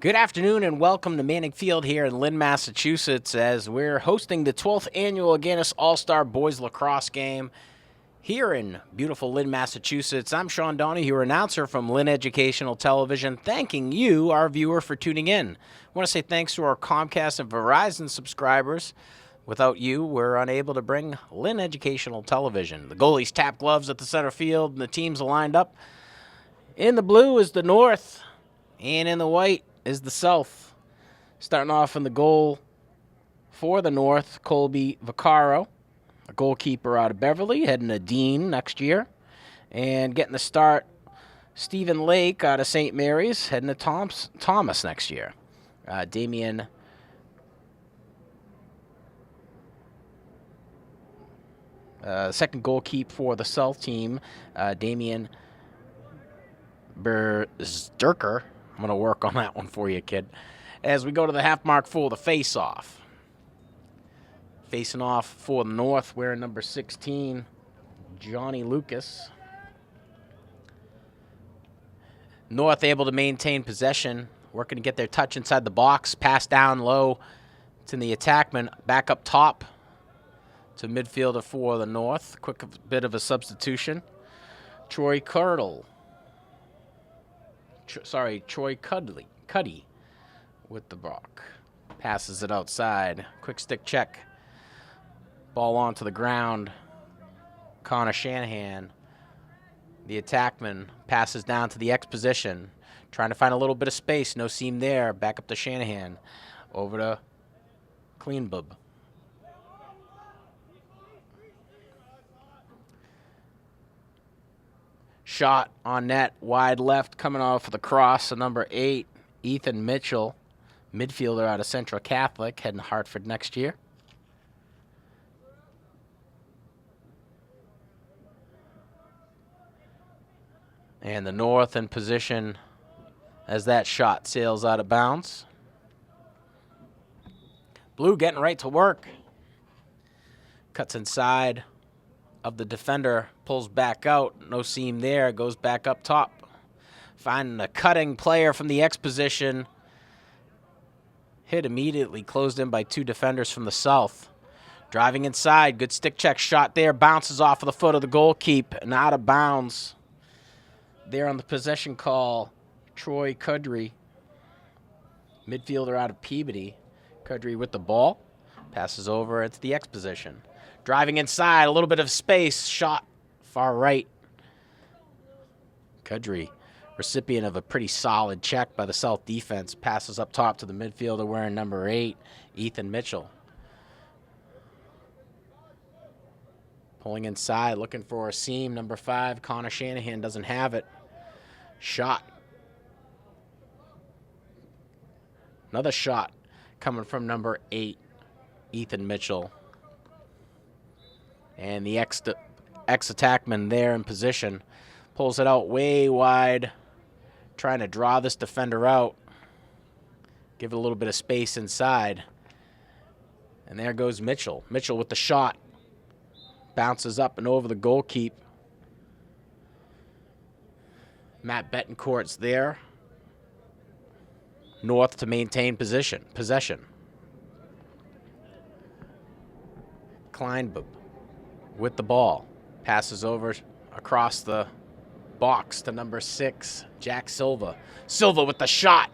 Good afternoon and welcome to Manning Field here in Lynn, Massachusetts, as we're hosting the 12th annual Agganis All-Star Boys Lacrosse game here in beautiful Lynn, Massachusetts. I'm Sean Donahue, your announcer from Lynn Educational Television, thanking you, our viewer, for tuning in. I want to say thanks to our Comcast and Verizon subscribers. Without you, we're unable to bring Lynn Educational Television. The goalies tap gloves at the center field, and the teams are lined up. In the blue is the North, and in the white is the South. Starting off in the goal for the North, Colby Vaccaro, a goalkeeper out of Beverly, heading to Dean next year. And getting the start, Stephen Lake out of St. Mary's, heading to Thomas next year. Damian second goalkeeper for the South team, Damian Bersterker. I'm going to work on that one for you, kid. As we go to the half mark for the face-off. Facing off for the North, wearing number 16, Johnny Lucas. North able to maintain possession, working to get their touch inside the box, pass down low to the attackman, back up top to midfielder for the North. Quick bit of a substitution. Troy Cuddy with the block. Passes it outside. Quick stick check. Ball onto the ground. Connor Shanahan, the attackman, passes down to the X position. Trying to find a little bit of space. No seam there. Back up to Shanahan. Over to Cleanbub. Shot on net, wide left, coming off of the cross. Number 8, Ethan Mitchell, midfielder out of Central Catholic, heading to Hartford next year. And the North in position as that shot sails out of bounds. Blue getting right to work. Cuts inside of the defender, pulls back out, no seam there, goes back up top. Finding a cutting player from the X position. Hit immediately, closed in by two defenders from the South. Driving inside, good stick check shot there, bounces off of the foot of the goalkeeper and out of bounds. There on the possession call, Troy Cudry, midfielder out of Peabody. Cudry with the ball, passes over into the X position. Driving inside, a little bit of space, shot far right. Cudry, recipient of a pretty solid check by the South defense, passes up top to the midfielder wearing number 8, Ethan Mitchell. Pulling inside, looking for a seam, number 5, Connor Shanahan doesn't have it. Shot. Another shot coming from number 8, Ethan Mitchell. And the ex-attackman there in position. Pulls it out way wide. Trying to draw this defender out. Give it a little bit of space inside. And there goes Mitchell. Mitchell with the shot. Bounces up and over the goalkeeper. Matt Betancourt's there. North to maintain possession. Kleinbub with the ball. Passes over across the box to number 6, Jack Silva. Silva with the shot.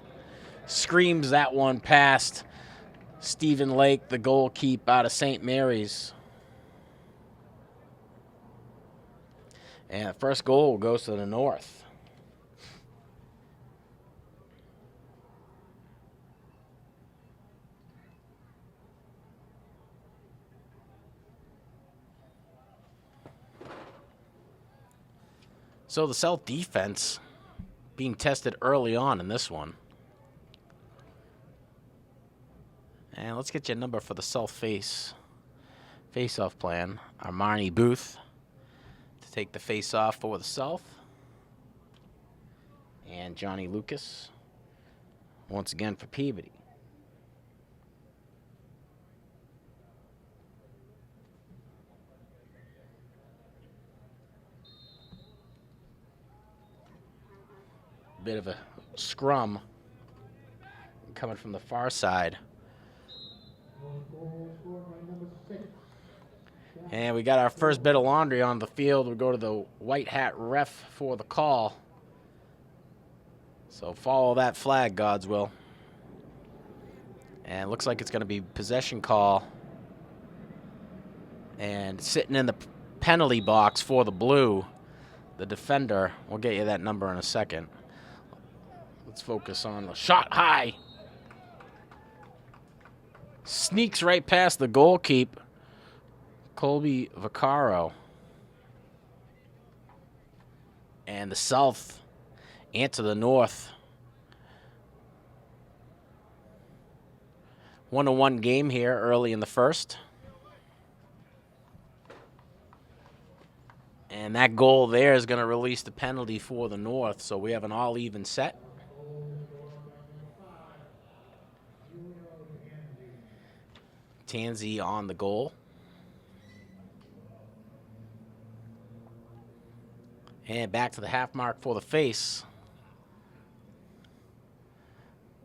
Screams that one past Stephen Lake, the goalkeeper out of St. Mary's. And the first goal goes to the North. So the South defense being tested early on in this one. And let's get you a number for the South face-off plan. Armani Booth to take the face-off for the South. And Johnny Lucas once again for Peabody. Bit of a scrum coming from the far side. And we got our first bit of laundry on the field. We'll go to the white hat ref for the call. So follow that flag, God's will. And it looks like it's going to be possession call. And sitting in the penalty box for the blue, the defender. We'll get you that number in a second. Let's focus on the shot high. Sneaks right past the goalkeep, Colby Vaccaro. And the South answer the North. 1-1 game here early in the first. And that goal there is going to release the penalty for the North, so we have an all-even set. Tansey on the goal. And back to the half mark for the face.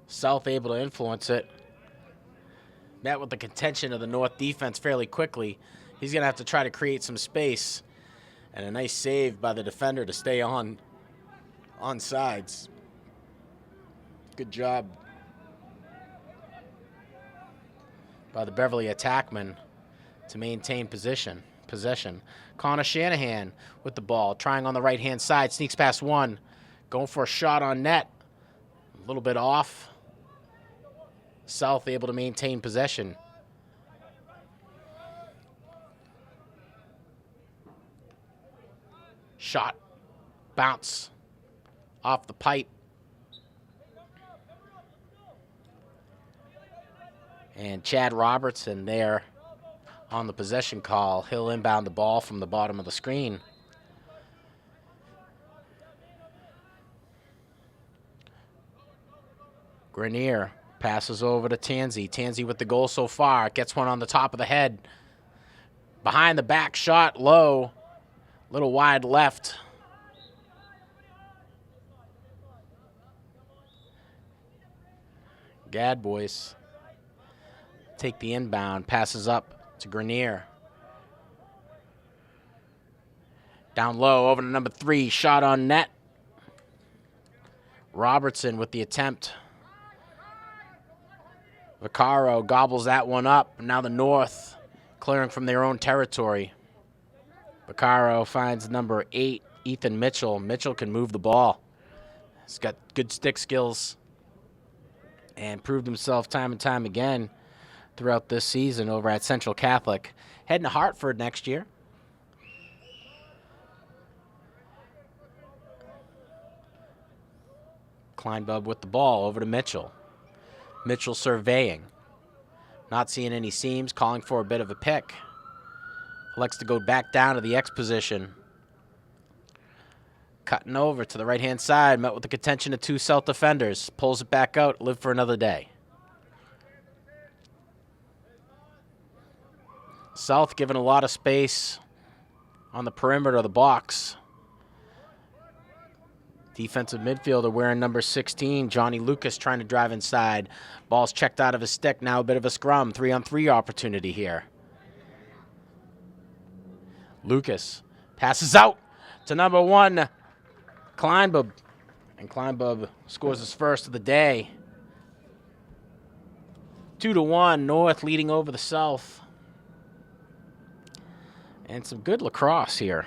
South able to influence it. Met with the contention of the North defense fairly quickly. He's going to have to try to create some space. And a nice save by the defender to stay on sides. Good job by the Beverly attackman to maintain possession. Connor Shanahan with the ball, trying on the right-hand side, sneaks past one, going for a shot on net. A little bit off. South able to maintain possession. Shot, bounce off the pipe. And Chad Robertson there on the possession call. He'll inbound the ball from the bottom of the screen. Grenier passes over to Tansey. Tansey with the goal so far. Gets one on the top of the head. Behind the back shot, low. Little wide left. Gadbois take the inbound. Passes up to Grenier. Down low, over to number 3. Shot on net. Robertson with the attempt. Vaccaro gobbles that one up. Now the North clearing from their own territory. Vaccaro finds number 8, Ethan Mitchell. Mitchell can move the ball. He's got good stick skills and proved himself time and time again throughout this season over at Central Catholic. Heading to Hartford next year. Kleinbub with the ball over to Mitchell. Mitchell surveying. Not seeing any seams, calling for a bit of a pick. Elects to go back down to the X position. Cutting over to the right-hand side, met with the contention of 2 South defenders. Pulls it back out, live for another day. South given a lot of space on the perimeter of the box. Defensive midfielder wearing number 16, Johnny Lucas, trying to drive inside. Ball's checked out of his stick, now a bit of a scrum. 3-on-3 opportunity here. Lucas passes out to number 1, Kleinbub. And Kleinbub scores his first of the day. 2-1, North leading over the South. And some good lacrosse here.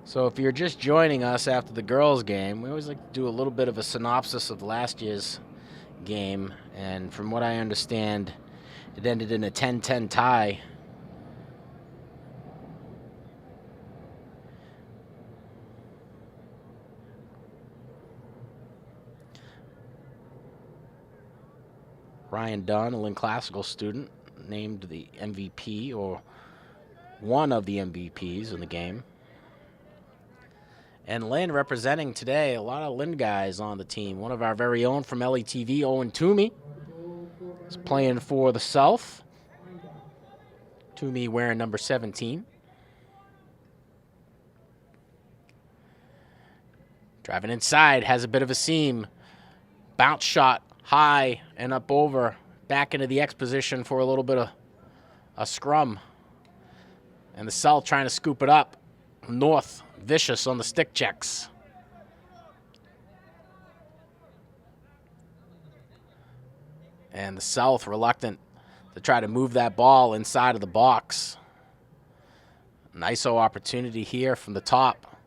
So if you're just joining us after the girls' game, we always like to do a little bit of a synopsis of last year's game. And from what I understand, it ended in a 10-10 tie. Ryan Dunn, a Lynn Classical student, named the MVP, or one of the MVPs in the game. And Lynn representing today, a lot of Lynn guys on the team. One of our very own from LETV, Owen Toomey, is playing for the South. Toomey wearing number 17. Driving inside, has a bit of a seam. Bounce shot high and up over. Back into the X position for a little bit of a scrum. And the South trying to scoop it up. North, vicious on the stick checks. And the South reluctant to try to move that ball inside of the box. An ISO opportunity here from the top,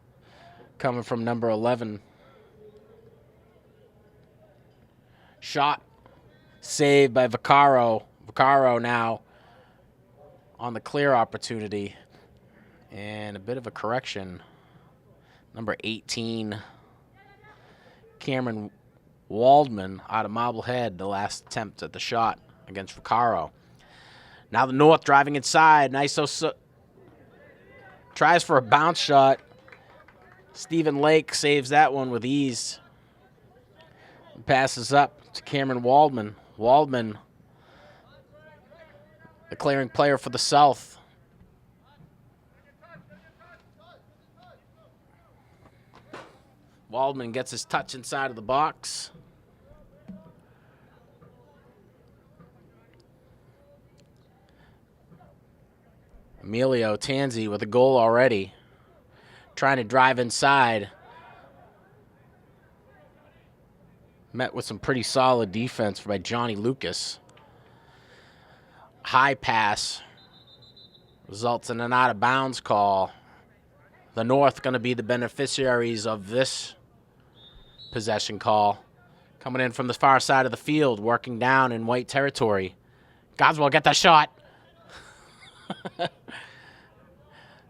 coming from number 11. Shot saved by Vaccaro. Vaccaro now on the clear opportunity. And a bit of a correction. Number 18, Cameron Waldman out of Marblehead, the last attempt at the shot against Vaccaro. Now the North driving inside. ISO tries for a bounce shot. Stephen Lake saves that one with ease. Passes up to Cameron Waldman. Waldman, the clearing player for the South. Waldman gets his touch inside of the box. Emilio Tanzi with a goal already. Trying to drive inside. Met with some pretty solid defense by Johnny Lucas. High pass results in an out-of-bounds call. The North going to be the beneficiaries of this possession call. Coming in from the far side of the field, working down in white territory. Godswell get that shot.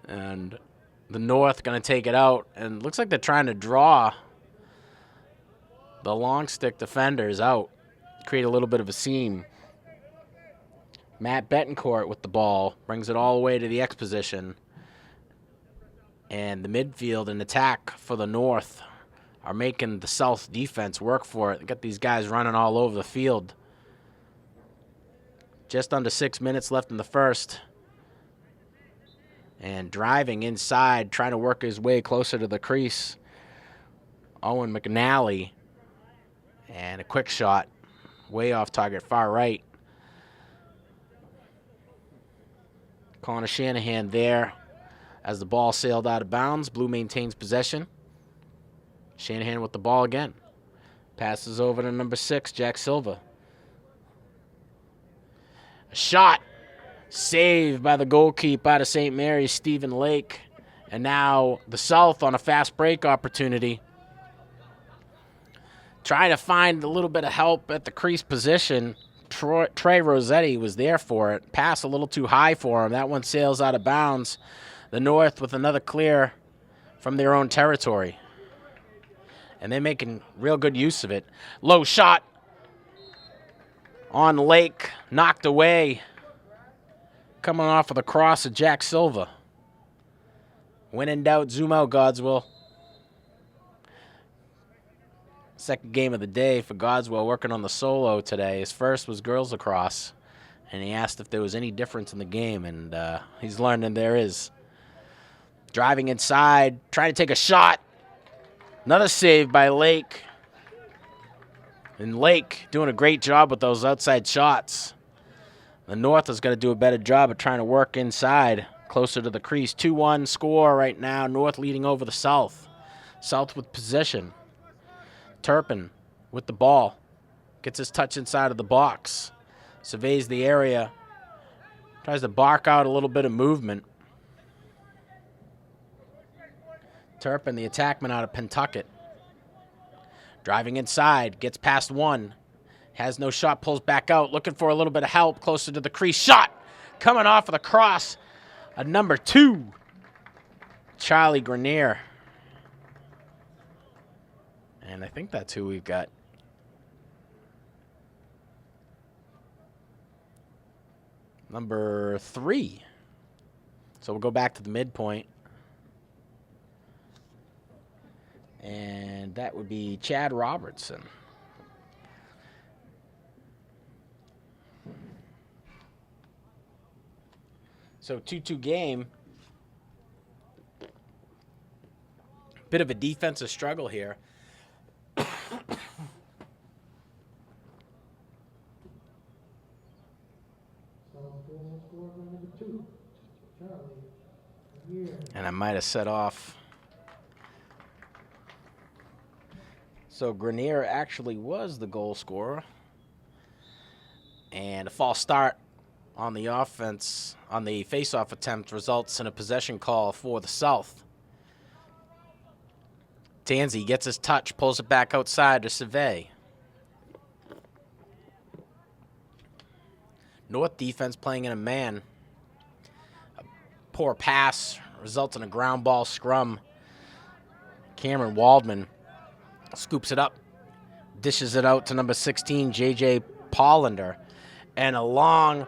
And the North going to take it out. And looks like they're trying to draw the long stick defenders out. Create a little bit of a seam. Matt Betancourt with the ball. Brings it all the way to the X position. And the midfield and attack for the North are making the South defense work for it. They got these guys running all over the field. Just under 6 minutes left in the first. And driving inside, trying to work his way closer to the crease. Owen McNally. And a quick shot. Way off target, far right. Connor Shanahan there as the ball sailed out of bounds. Blue maintains possession. Shanahan with the ball again. Passes over to number 6, Jack Silva. A shot. Saved by the goalkeeper out of St. Mary's, Stephen Lake. And now the South on a fast break opportunity. Trying to find a little bit of help at the crease position. Trey Rossetti was there for it. Pass a little too high for him. That one sails out of bounds. The North with another clear from their own territory. And they're making real good use of it. Low shot on Lake. Knocked away. Coming off of the cross of Jack Silva. When in doubt, zoom out, Godswell. Second game of the day for Godswell, working on the solo today. His first was girls lacrosse, and he asked if there was any difference in the game, and he's learning there is. Driving inside, trying to take a shot. Another save by Lake. And Lake doing a great job with those outside shots. The North is going to do a better job of trying to work inside, closer to the crease. 2-1 score right now. North leading over the South. South with possession. Turpin with the ball. Gets his touch inside of the box. Surveys the area. Tries to bark out a little bit of movement. Turpin, the attackman out of Pentucket. Driving inside. Gets past one. Has no shot, pulls back out, looking for a little bit of help, closer to the crease. Shot! Coming off of the cross, a number 2, Charlie Grenier. And I think that's who we've got. Number 3. So we'll go back to the midpoint. And that would be Chad Robertson. So 2-2 game. Bit of a defensive struggle here. And I might have set off. So Grenier actually was the goal scorer. And a false start on the offense, on the face-off attempt, results in a possession call for the South. Tanzi gets his touch, pulls it back outside to Savay. North defense playing in a man. A poor pass results in a ground ball scrum. Cameron Waldman scoops it up, dishes it out to number 16, J.J. Pollender. And a long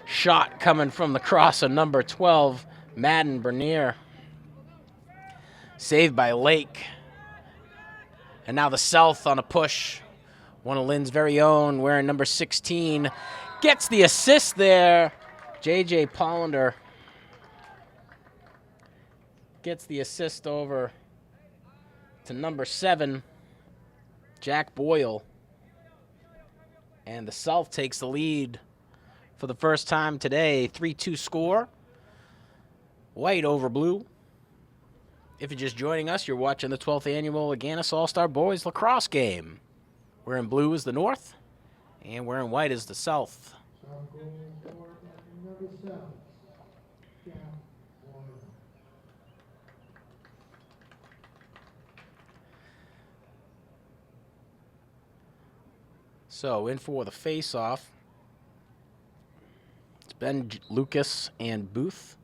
shot coming from the cross of number 12, Madden Bernier. Saved by Lake. And now the South on a push. One of Lynn's very own, wearing number 16. Gets the assist there. J.J. Pollender gets the assist over to number 7, Jack Boyle. And the South takes the lead for the first time today. 3-2 score. White over blue. If you're just joining us, you're watching the 12th annual Agganis All-Star Boys Lacrosse game. Wearing blue is the North, and wearing white is the South. So in for the face-off, it's Ben, Lucas, and Booth,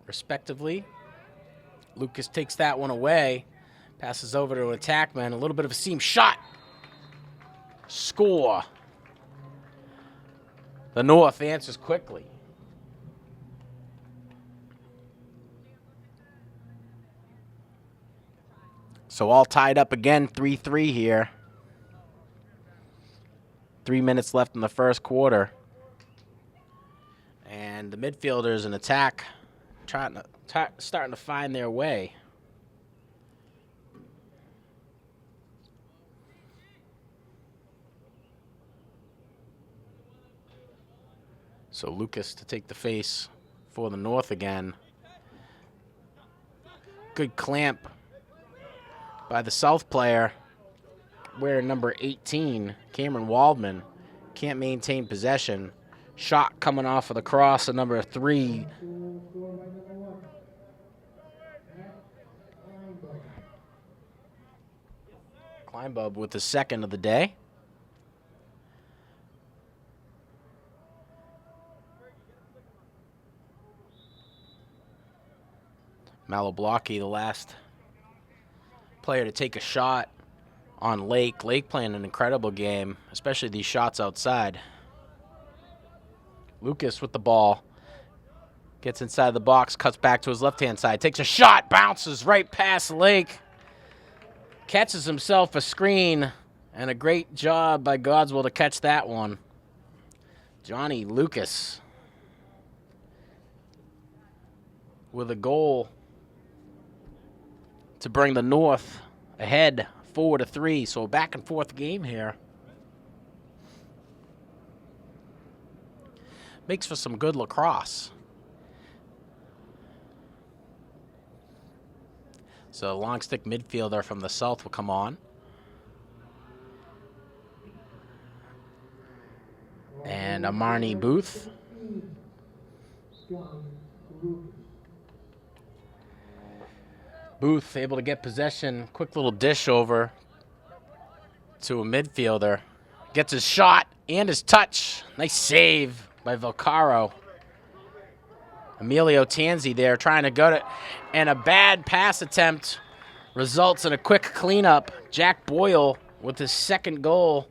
respectively. Lucas takes that one away, passes over to an attackman, a little bit of a seam shot. Score. The North answers quickly. So all tied up again, 3-3 here. 3 minutes left in the first quarter. And the midfielders in attack starting to find their way. So Lucas to take the face for the North again. Good clamp by the South player, wearing number 18, Cameron Waldman. Can't maintain possession. Shot coming off of the cross of number 3. Kleinbub with the second of the day. Maloblocky, the last player to take a shot on Lake. Lake playing an incredible game, especially these shots outside. Lucas with the ball. Gets inside the box, cuts back to his left-hand side. Takes a shot, bounces right past Lake. Catches himself a screen, and a great job by Godswill to catch that one. Johnny Lucas with a goal to bring the North ahead 4-3. So a back and forth game here. Makes for some good lacrosse. So a long stick midfielder from the South will come on. And Amarni Booth. Booth able to get possession. Quick little dish over to a midfielder. Gets his shot and his touch. Nice save by Volcaro. Emilio Tanzi there trying to gut it. And a bad pass attempt results in a quick cleanup. Jack Boyle with his second goal.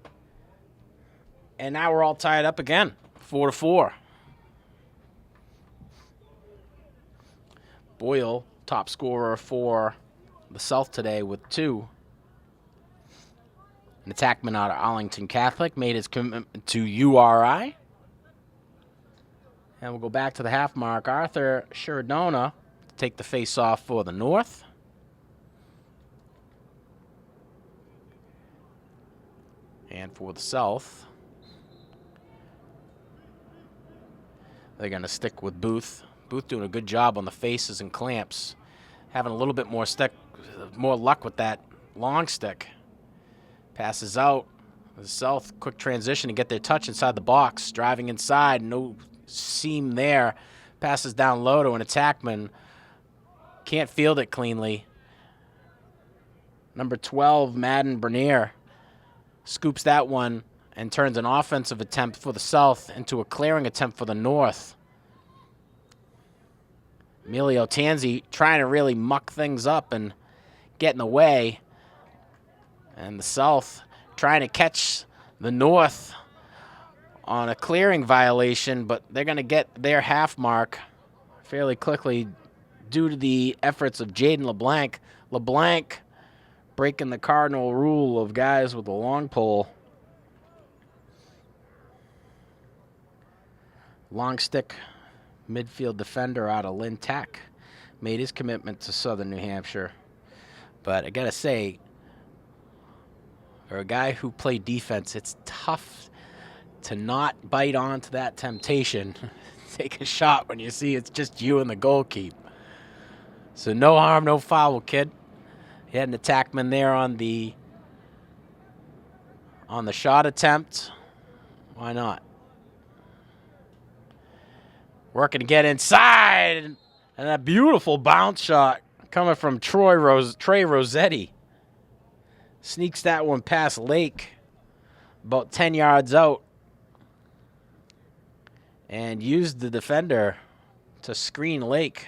And now we're all tied up again, 4-4. Boyle, top scorer for the South today with 2. An attackman out of Arlington Catholic made his commitment to URI. And we'll go back to the half mark. Arthur Shiradona to take the face-off for the North. And for the South, they're going to stick with Booth. Booth doing a good job on the faces and clamps. Having a little bit more luck with that long stick. Passes out. The South, quick transition to get their touch inside the box. Driving inside, no seam there. Passes down low to an attackman. Can't field it cleanly. Number 12, Madden Bernier, scoops that one and turns an offensive attempt for the South into a clearing attempt for the North. Emilio Tanzi trying to really muck things up and get in the way. And the South trying to catch the North on a clearing violation, but they're going to get their half mark fairly quickly due to the efforts of Jaden LeBlanc. LeBlanc breaking the cardinal rule of guys with a long pole. Long stick midfield defender out of Lynn Tech made his commitment to Southern New Hampshire. But I got to say, for a guy who played defense, it's tough to not bite onto that temptation. Take a shot when you see it's just you and the goalkeeper. So no harm, no foul, kid. He had an attackman there on the shot attempt. Why not? Working to get inside. And a beautiful bounce shot coming from Trey Rossetti. Sneaks that one past Lake, about 10 yards out. And used the defender to screen Lake.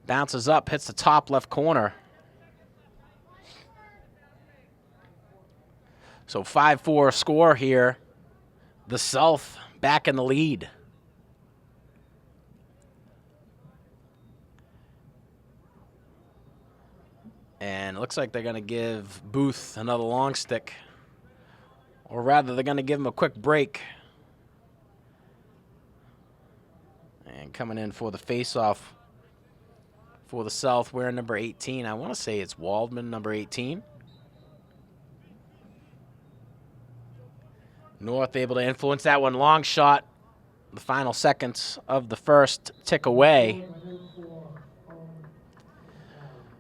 Bounces up, hits the top left corner. So 5-4 score here. The South back in the lead. And it looks like they're going to give Booth another long stick. Or rather, they're going to give him a quick break. And coming in for the face-off for the South, wearing number 18. I want to say it's Waldman, number 18. North able to influence that one. Long shot. The final seconds of the first tick away.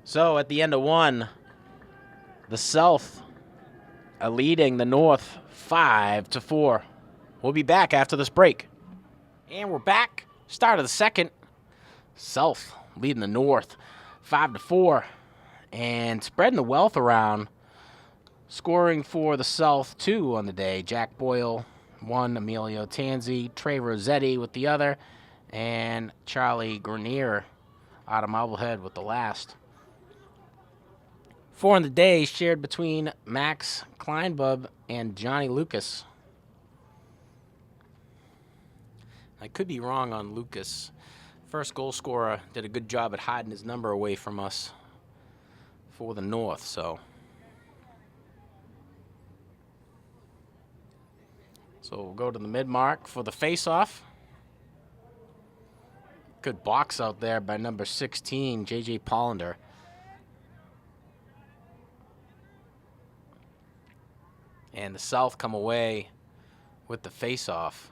So at the end of one, the South are leading the North 5-4. We'll be back after this break. And we're back. Start of the second. South leading the North 5-4. And spreading the wealth around. Scoring for the South 2 on the day. Jack Boyle 1, Emilio Tanzi, Trey Rossetti with the other, and Charlie Grenier out of Marblehead with the last. 4 on the day shared between Max Kleinbub and Johnny Lucas. I could be wrong on Lucas. First goal scorer did a good job at hiding his number away from us for the North, so we'll go to the mid-mark for the face-off. Good box out there by number 16, J.J. Pollender. And the South come away with the face-off.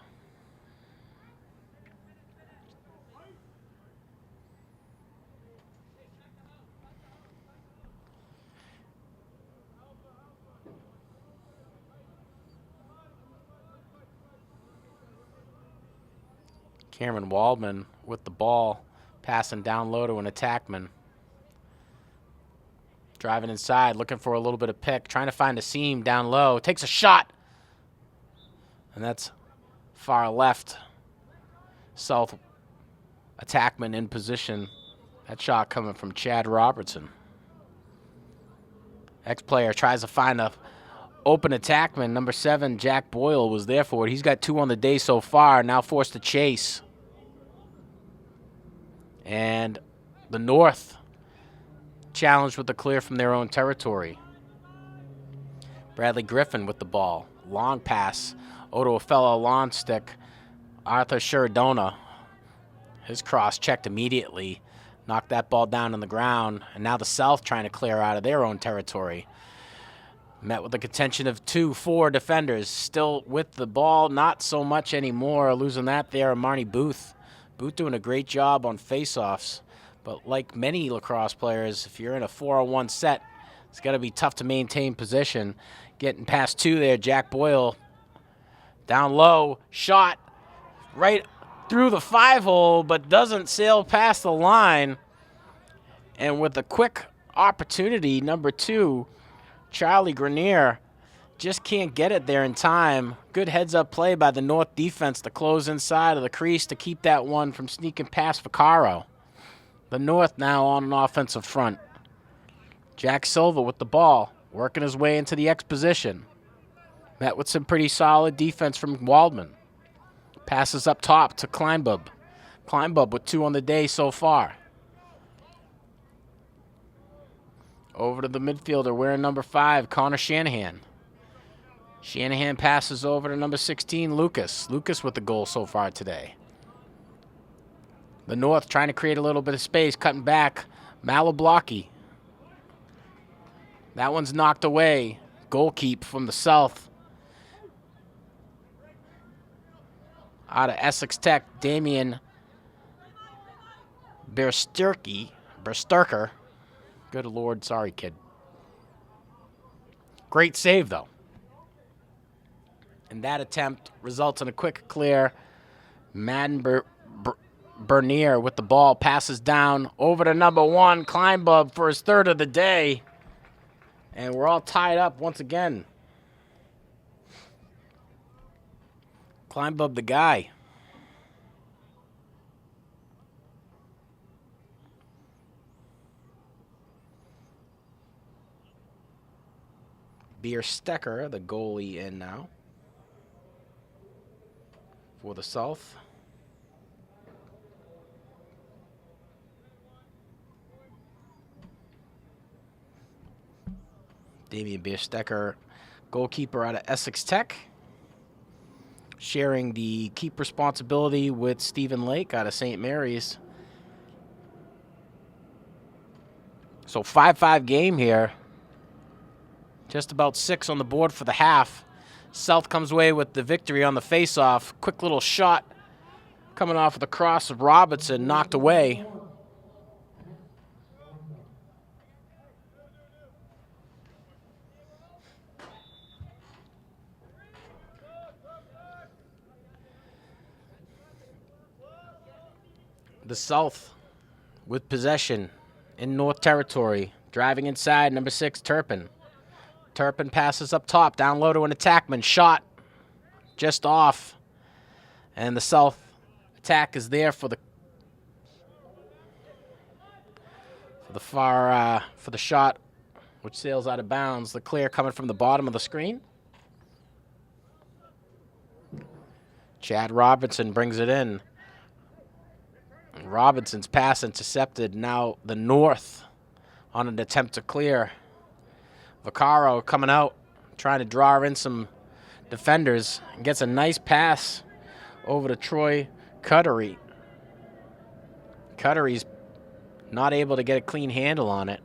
Cameron Waldman with the ball, passing down low to an attackman. Driving inside, looking for a little bit of pick, trying to find a seam down low. Takes a shot. And that's far left. South attackman in position. That shot coming from Chad Robertson. Ex-player tries to find a open attackman. Number 7, Jack Boyle, was there for it. He's got 2 on the day so far, now forced to chase. And the North challenged with the clear from their own territory. Bradley Griffin with the ball. Long pass. Odo a fellow lawn stick. Arthur Shiradona. His cross checked immediately. Knocked that ball down on the ground. And now the South trying to clear out of their own territory. Met with the contention of 2-4 defenders. Still with the ball, not so much anymore. Losing that there, Marnie Booth. Booth doing a great job on faceoffs. But like many lacrosse players, if you're in a 4-on-1 set, it's got to be tough to maintain position. Getting past 2 there, Jack Boyle. Down low, shot right through the 5-hole, but doesn't sail past the line. And with a quick opportunity, number 2, Charlie Grenier just can't get it there in time. Good heads-up play by the North defense to close inside of the crease to keep that one from sneaking past Vaccaro. The North now on an offensive front. Jack Silva with the ball, working his way into the X position. Met with some pretty solid defense from Waldman. Passes up top to Kleinbub. Kleinbub with 2 on the day so far. Over to the midfielder wearing number 5, Connor Shanahan. Shanahan passes over to number 16, Lucas. Lucas with the goal so far today. The North trying to create a little bit of space, cutting back. Malablocky. That one's knocked away. Goal keep from the South. Out of Essex Tech, Damian Bersturker. Good Lord, sorry, kid. Great save, though. And that attempt results in a quick clear. Madden Bernier with the ball, passes down over to number 1, Kleinbub for his 3rd of the day. And we're all tied up once again. Kleinbub the guy. Stecker, the goalie, in now for the South. Damian Bierstecker, goalkeeper out of Essex Tech, sharing the keep responsibility with Stephen Lake out of St. Mary's. So 5-5 game here. Just about 6 on the board for the half. South comes away with the victory on the faceoff. Quick little shot coming off of the cross of Robertson, knocked away. The South with possession in North Territory. Driving inside, number 6, Turpin. Turpin passes up top, down low to an attackman. Shot just off. And the South attack is there for the shot, which sails out of bounds. The clear coming from the bottom of the screen. Chad Robinson brings it in. And Robinson's pass intercepted. Now the North on an attempt to clear. Vaccaro coming out, trying to draw in some defenders. And gets a nice pass over to Troy Cuttery. Cuttery's not able to get a clean handle on it.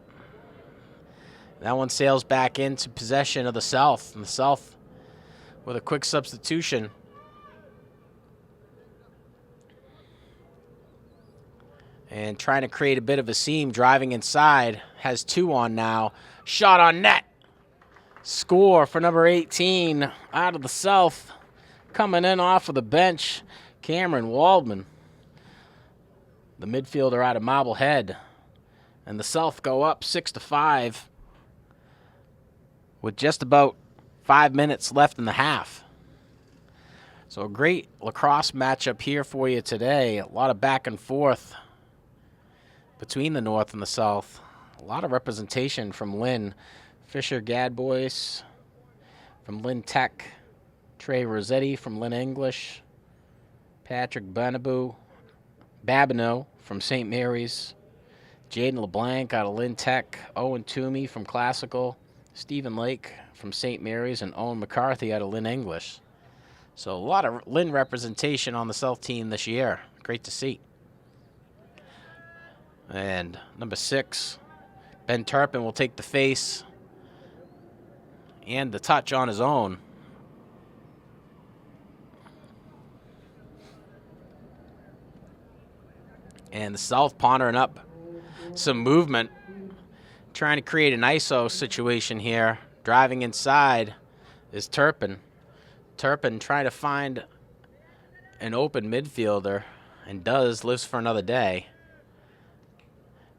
That one sails back into possession of the South. And the South with a quick substitution. And trying to create a bit of a seam, driving inside. Has 2 on now. Shot on net. Score for number 18 out of the South. Coming in off of the bench, Cameron Waldman. The midfielder out of Marblehead. And the South go up 6-5 with just about 5 minutes left in the half. So a great lacrosse matchup here for you today. A lot of back and forth between the North and the South. A lot of representation from Lynn. Fisher Gadbois from Lynn Tech. Trey Rossetti from Lynn English. Patrick Babineau from St. Mary's. Jaden LeBlanc out of Lynn Tech. Owen Toomey from Classical. Stephen Lake from St. Mary's. And Owen McCarthy out of Lynn English. So a lot of Lynn representation on the South team this year. Great to see. And number 6, Ben Turpin will take the face. and the touch on his own. And the South pondering up some movement, trying to create an ISO situation here. Driving inside is Turpin. Turpin trying to find an open midfielder, and lives for another day.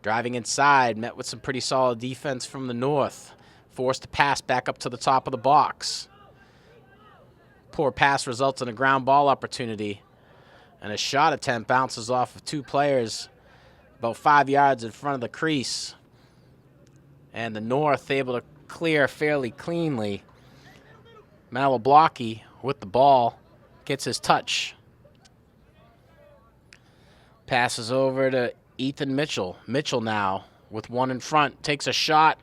Driving inside, met with some pretty solid defense from the North. Forced to pass back up to the top of the box. Poor pass results in a ground ball opportunity. And a shot attempt bounces off of two players about 5 yards in front of the crease. And the North able to clear fairly cleanly. Malablocky with the ball gets his touch. Passes over to Ethan Mitchell. Mitchell now with one in front. Takes a shot.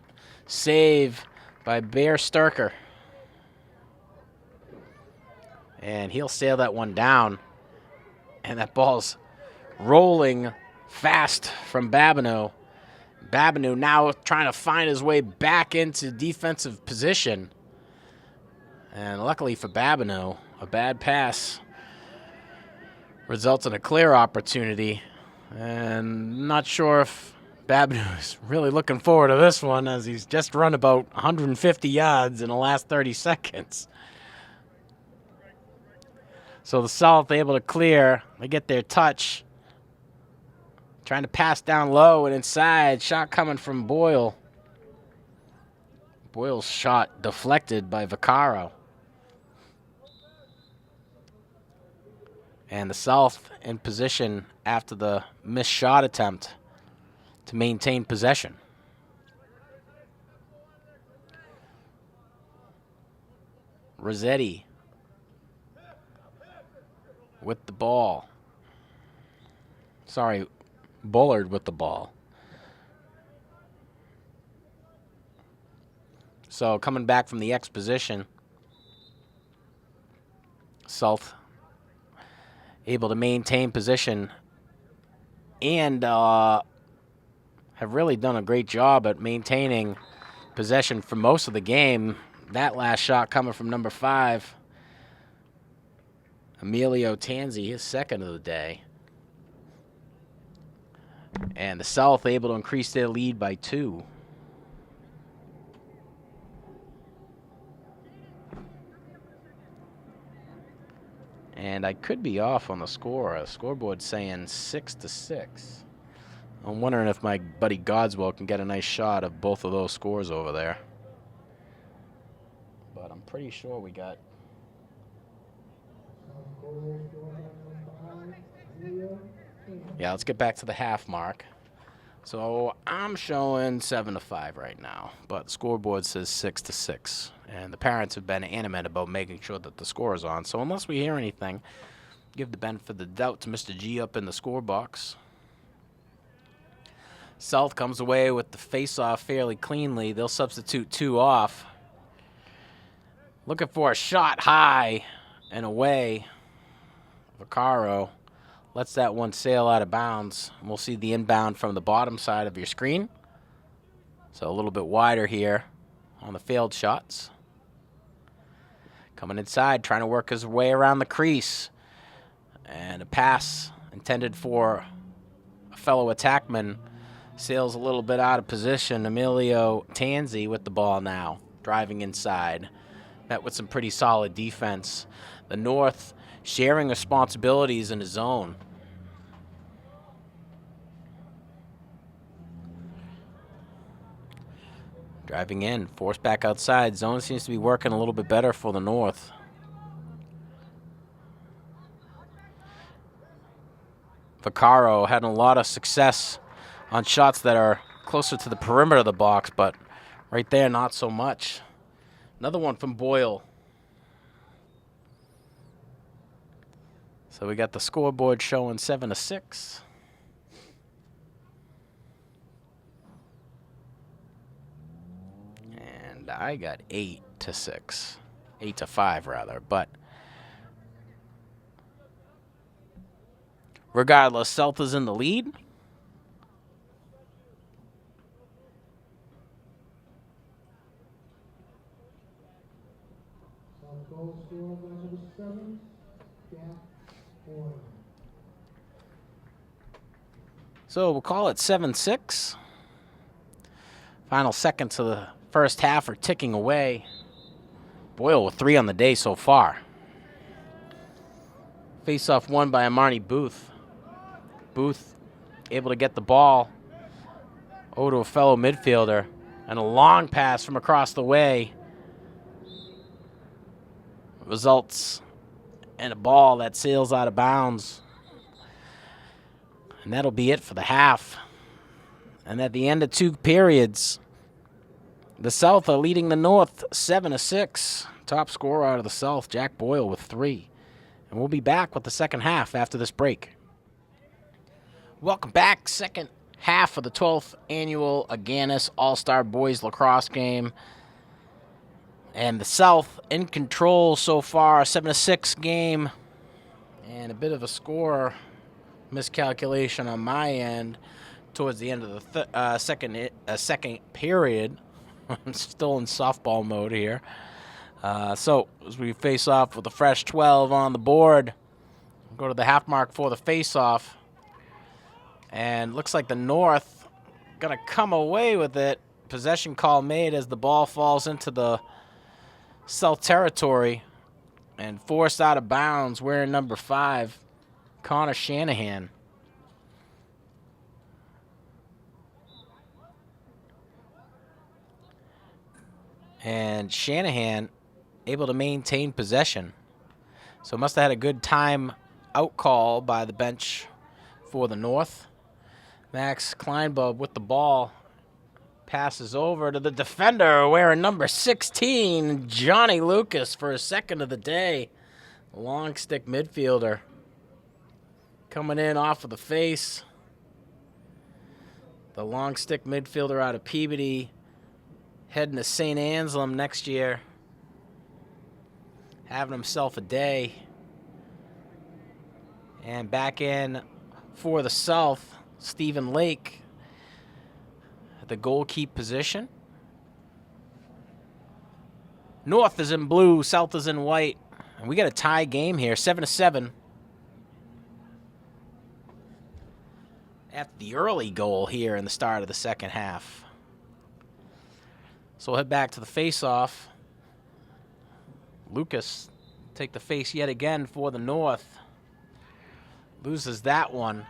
Save by Bear Sturker. And he'll sail that one down. And that ball's rolling fast from Babineau. Babineau now trying to find his way back into defensive position. And luckily for Babineau, a bad pass results in a clear opportunity. And not sure if Babineau is really looking forward to this one, as he's just run about 150 yards in the last 30 seconds. So the South able to clear. They get their touch. Trying to pass down low and inside. Shot coming from Boyle. Boyle's shot deflected by Vaccaro. And the South in position after the missed shot attempt to maintain possession. Rossetti with the ball. Sorry, Bullard with the ball. So coming back from the X position, South able to maintain position and have really done a great job at maintaining possession for most of the game. That last shot coming from number 5, Emilio Tanzi, his second of the day. And the South able to increase their lead by 2. And I could be off on the score. The scoreboard's saying 6-6. I'm wondering if my buddy Godswell can get a nice shot of both of those scores over there. But I'm pretty sure we got... Yeah, let's get back to the half mark. So I'm showing 7-5 right now, but the scoreboard says 6-6. And the parents have been animate about making sure that the score is on. So unless we hear anything, give the benefit of the doubt to Mr. G up in the score box. South comes away with the face-off fairly cleanly. They'll substitute 2 off. Looking for a shot high and away. Vaccaro lets that one sail out of bounds. We'll see the inbound from the bottom side of your screen. So a little bit wider here on the failed shots. Coming inside, trying to work his way around the crease. And a pass intended for a fellow attackman sails a little bit out of position. Emilio Tanzi with the ball now, driving inside. Met with some pretty solid defense. The North sharing responsibilities in the zone. Driving in, forced back outside. Zone seems to be working a little bit better for the North. Vaccaro had a lot of success on shots that are closer to the perimeter of the box, but right there, not so much. Another one from Boyle. So we got the scoreboard showing 7-6. And I got 8-6. 8-5 rather, but regardless, South is in the lead. Goal scored by number 7, Jack Boyle. So we'll call it 7-6. Final seconds of the first half are ticking away. Boyle with 3 on the day so far. Face-off won by Armani Booth. Booth able to get the ball over to a fellow midfielder. And a long pass from across the way results in a ball that sails out of bounds. And that'll be it for the half. And at the end of 2 periods, the South are leading the North 7-6. Top scorer out of the South, Jack Boyle, with 3. And we'll be back with the second half after this break. Welcome back. Second half of the 12th annual Agganis All-Star Boys Lacrosse game. And the South in control so far, 7-6 game. And a bit of a score miscalculation on my end towards the end of the second period. I'm still in softball mode here. So as we face off with a fresh 12 on the board, go to the half mark for the face-off. And looks like the North going to come away with it. Possession call made as the ball falls into the South territory and forced out of bounds wearing number 5, Connor Shanahan. And Shanahan able to maintain possession. So must have had a good time out call by the bench for the North. Max Kleinbub with the ball. Passes over to the defender wearing number 16, Johnny Lucas, for his second of the day. Long stick midfielder. Coming in off of the face. The long stick midfielder out of Peabody. Heading to St. Anselm next year. Having himself a day. And back in for the South, Stephen Lake at the goalkeep position. North is in blue, South is in white. And we got a tie game here, 7-7. At the early goal here in the start of the second half. So we'll head back to the face-off. Lucas take the face yet again for the North. Loses that one.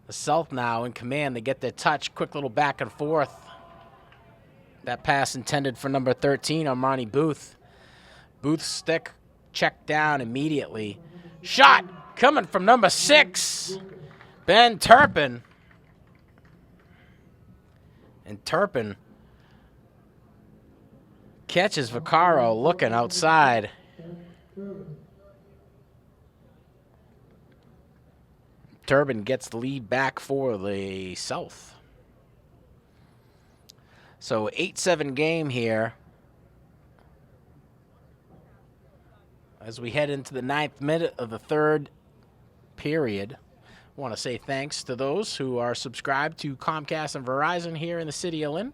The South now in command. They get their touch. Quick little back and forth. That pass intended for number 13, Armani Booth. Booth's stick checked down immediately. Shot coming from number 6, Ben Turpin. And Turpin catches Vaccaro looking outside. Turpin gets the lead back for the South. So 8-7 game here. As we head into the 9th minute of the third period, I want to say thanks to those who are subscribed to Comcast and Verizon here in the city of Lynn.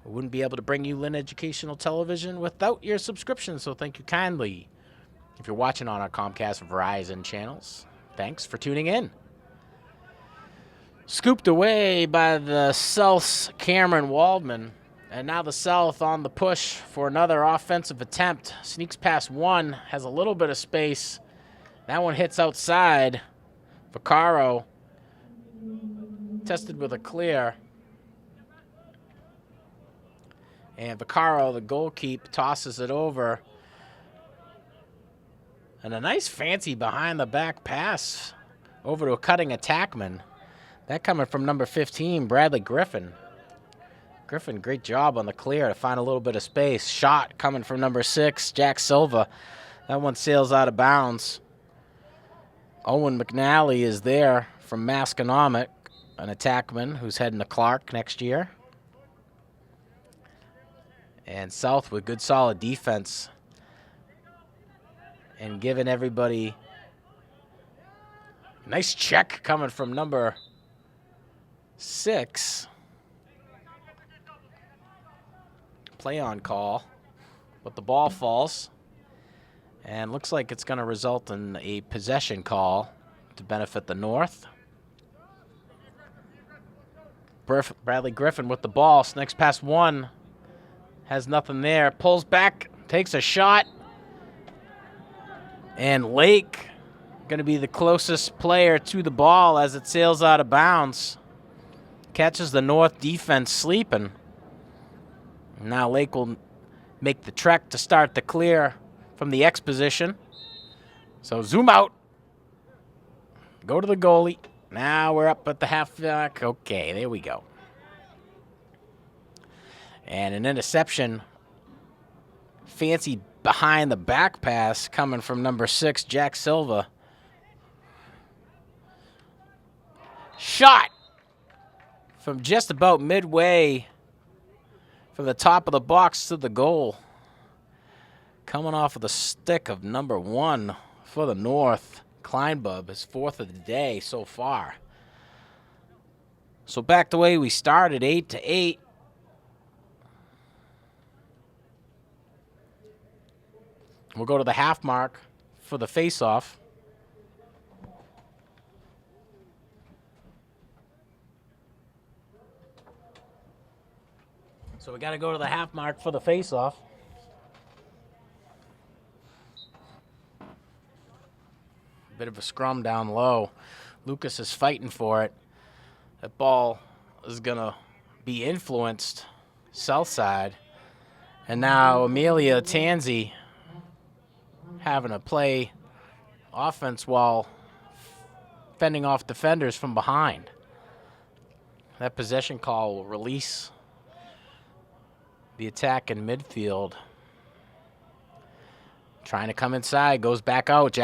I wouldn't be able to bring you Lynn Educational Television without your subscription, so thank you kindly. If you're watching on our Comcast and Verizon channels, thanks for tuning in. Scooped away by the South's Cameron Waldman. And now the South on the push for another offensive attempt. Sneaks past one, has a little bit of space. That one hits outside. Vaccaro tested with a clear. And Vaccaro, the goalkeeper, tosses it over. And a nice fancy behind-the-back pass over to a cutting attackman. That coming from number 15, Bradley Griffin. Griffin, great job on the clear to find a little bit of space. Shot coming from number 6, Jack Silva. That one sails out of bounds. Owen McNally is there from Masconomic, an attackman who's heading to Clark next year. And South with good solid defense. And giving everybody nice check coming from number 6. Play on call. but the ball falls. And looks like it's going to result in a possession call to benefit the North. Bradley Griffin with the ball, sneaks past one, has nothing there, pulls back, takes a shot, and Lake going to be the closest player to the ball as it sails out of bounds. Catches the North defense sleeping. Now Lake will make the trek to start the clear from the X position. So zoom out, go to the goalie. Now we're up at the halfback. Okay, there we go. And an interception. Fancy behind the back pass coming from number 6, Jack Silva. Shot from just about midway from the top of the box to the goal. Coming off of the stick of number 1 for the North. Kleinbub, his 4th of the day so far. So back the way we started, 8-8. We'll go to the half mark for the face-off. So we got to go to the half mark for the face-off. Bit of a scrum down low. Lucas is fighting for it. That ball is going to be influenced south side. And now Amelia Tanzi having to play offense while fending off defenders from behind. That possession call will release the attack in midfield. Trying to come inside, goes back out.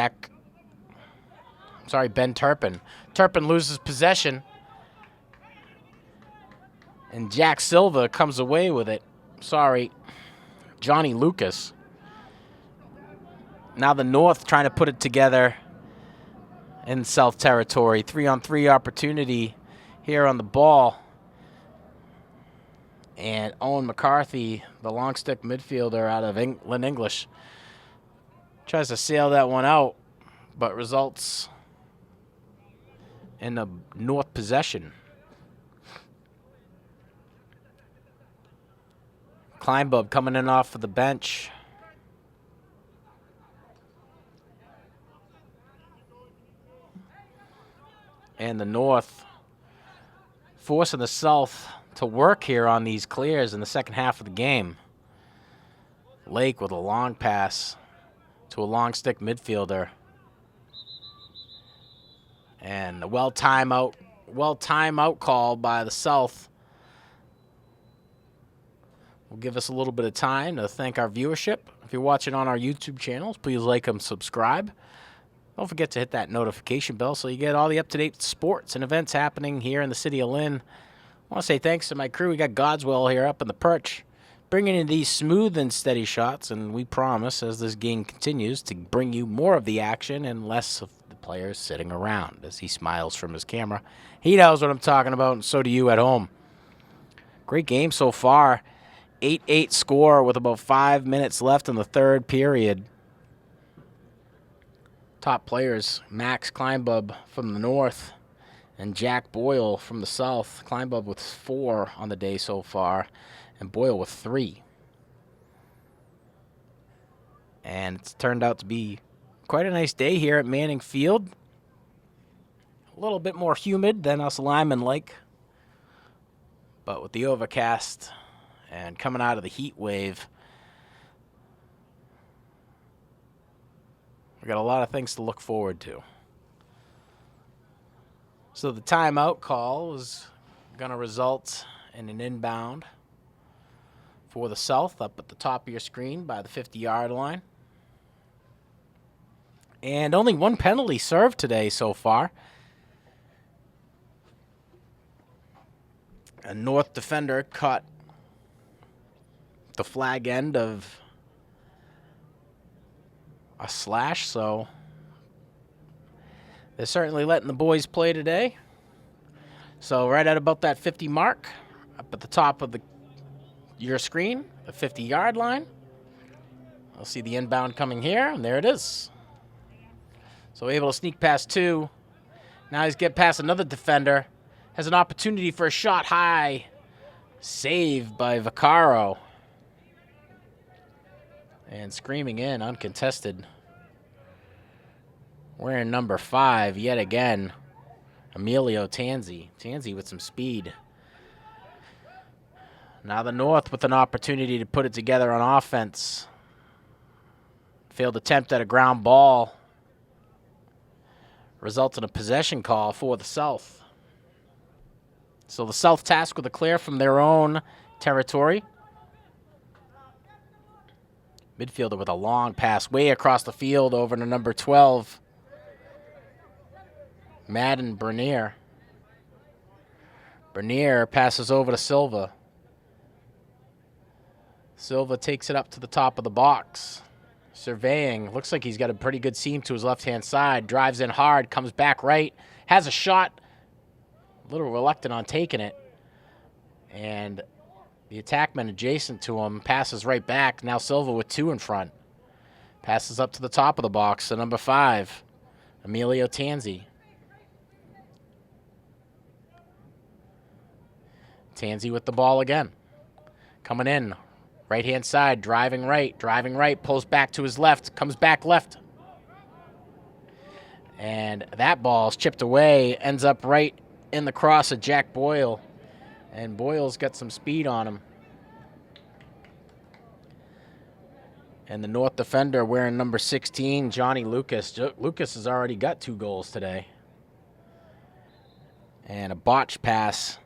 Ben Turpin. Turpin loses possession. And Jack Silva comes away with it. Johnny Lucas. Now the North trying to put it together in South territory. 3-on-3 opportunity here on the ball. And Owen McCarthy, the long stick midfielder out of Lynn English, tries to sail that one out, but results in a North possession. Kleinbub coming in off of the bench. And the North forcing the South to work here on these clears in the second half of the game. Lake with a long pass to a long stick midfielder. And a well timeout call by the South will give us a little bit of time to thank our viewership. If you're watching on our YouTube channels, please like and subscribe. Don't forget to hit that notification bell so you get all the up-to-date sports and events happening here in the city of Lynn. I want to say thanks to my crew. We got Godswell here up in the perch, bringing in these smooth and steady shots, and we promise as this game continues to bring you more of the action and less of the players sitting around. As he smiles from his camera, he knows what I'm talking about, and so do you at home. Great game so far. 8-8 score with about 5 minutes left in the third period. Top players, Max Kleinbub from the North and Jack Boyle from the South. Kleinbub with 4 on the day so far, and Boyle with 3. And it's turned out to be quite a nice day here at Manning Field. A little bit more humid than us linemen like, but with the overcast and coming out of the heat wave, we got a lot of things to look forward to. So the timeout call is going to result in an inbound for the South up at the top of your screen by the 50-yard line. And only one penalty served today so far. A North defender caught the flag end of a slash, so they're certainly letting the boys play today. So right at about that 50 mark, up at the top of your screen, the 50-yard line, We'll see the inbound coming here, and there it is. So able to sneak past 2. Now he's get past another defender. Has an opportunity for a shot high. Save by Vaccaro. And screaming in, uncontested. Wearing number 5 yet again. Emilio Tanzi. Tanzi with some speed. Now the North with an opportunity to put it together on offense. Failed attempt at a ground ball. Results in a possession call for the South. So the South tasked with a clear from their own territory. Midfielder with a long pass way across the field over to number 12. Madden Bernier. Bernier passes over to Silva. Silva takes it up to the top of the box. Surveying. Looks like he's got a pretty good seam to his left-hand side. Drives in hard. Comes back right. Has a shot. A little reluctant on taking it. And the attackman adjacent to him passes right back. Now Silva with 2 in front. Passes up to the top of the box to number 5. Emilio Tanzi. Tanzi with the ball again. Coming in. Right-hand side, driving right, pulls back to his left, comes back left. And that ball's chipped away, ends up right in the cross of Jack Boyle. And Boyle's got some speed on him. And the North defender wearing number 16, Johnny Lucas. Lucas has already got 2 goals today. And a botch pass